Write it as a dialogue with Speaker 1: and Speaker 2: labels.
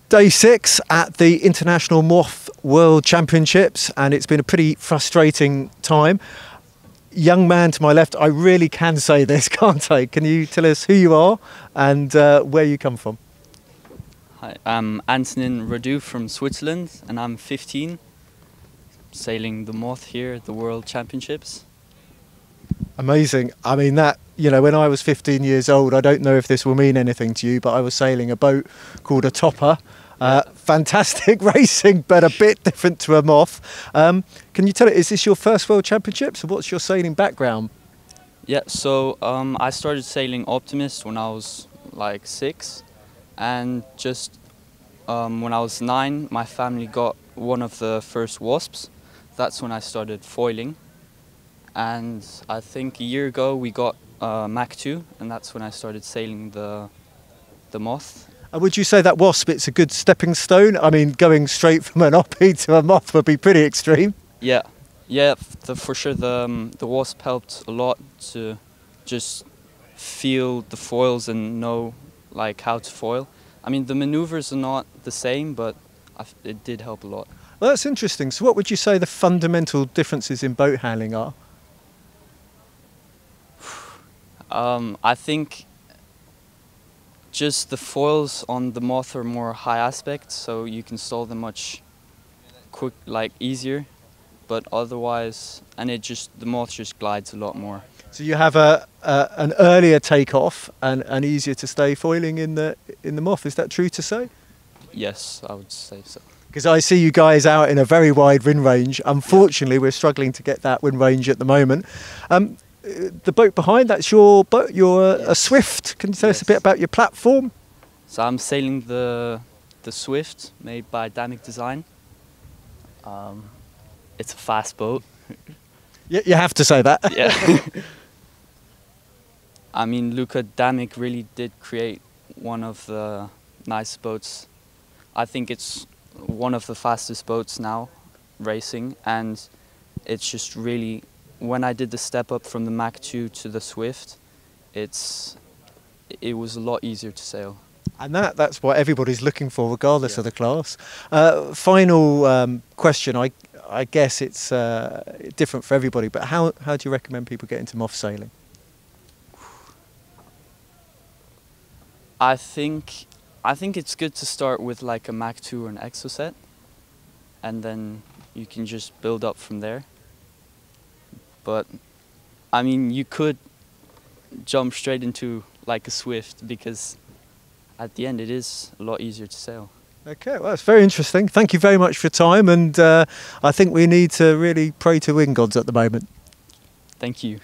Speaker 1: Day 6 at the International Moth World Championships, and it's been a pretty frustrating time. Young man to my left, I really can say this, can't I? Can you tell us who you are and where you come from?
Speaker 2: Hi, I'm Antonin Radu from Switzerland, and I'm 15, sailing the Moth here at the World Championships.
Speaker 1: Amazing. I mean, that, you know, when I was 15 years old, I don't know if this will mean anything to you, but I was sailing a boat called a topper. Fantastic racing, but a bit different to a Moth. Can you tell us, is this your first World Championships, and what's your sailing background?
Speaker 2: Yeah, so I started sailing Optimist when I was like 6, and just when I was 9, my family got one of the first Wasps. That's when I started foiling. And I think a year ago we got Mach 2, and that's when I started sailing the Moth.
Speaker 1: Would you say that Wasp, it's a good stepping stone? I mean, going straight from an Oppie to a Moth would be pretty extreme.
Speaker 2: Yeah, for sure. The Wasp helped a lot to just feel the foils and know like how to foil. I mean, the maneuvers are not the same, but it did help a lot.
Speaker 1: Well, that's interesting. So what would you say the fundamental differences in boat handling are?
Speaker 2: I think just the foils on the Moth are more high aspect, so you can stall them much easier. But otherwise, and the Moth just glides a lot more. So
Speaker 1: you have an earlier takeoff and easier to stay foiling in the Moth. Is that true to say?
Speaker 2: Yes, I would say so.
Speaker 1: Because I see you guys out in a very wide wind range. Unfortunately, we're struggling to get that wind range at the moment. The boat behind, that's your boat. You're a Swift. Can you tell us a bit about your platform?
Speaker 2: So I'm sailing the Swift, made by Damic Design. It's a fast boat.
Speaker 1: You have to say that.
Speaker 2: Yeah. I mean, Luca Damic really did create one of the nice boats. I think it's one of the fastest boats now racing, and it's just really, when I did the step up from the Mach 2 to the Swift, it was a lot easier to sail.
Speaker 1: And that's what everybody's looking for, regardless of the class. Final question. I guess it's different for everybody, but how do you recommend people get into Moth sailing?
Speaker 2: I think it's good to start with like a Mach 2 or an Exocet, and then you can just build up from there. But I mean, you could jump straight into like a Swift, because at the end it is a lot easier to sail.
Speaker 1: Okay, well, that's very interesting. Thank you very much for your time, and I think we need to really pray to wind gods at the moment.
Speaker 2: Thank you.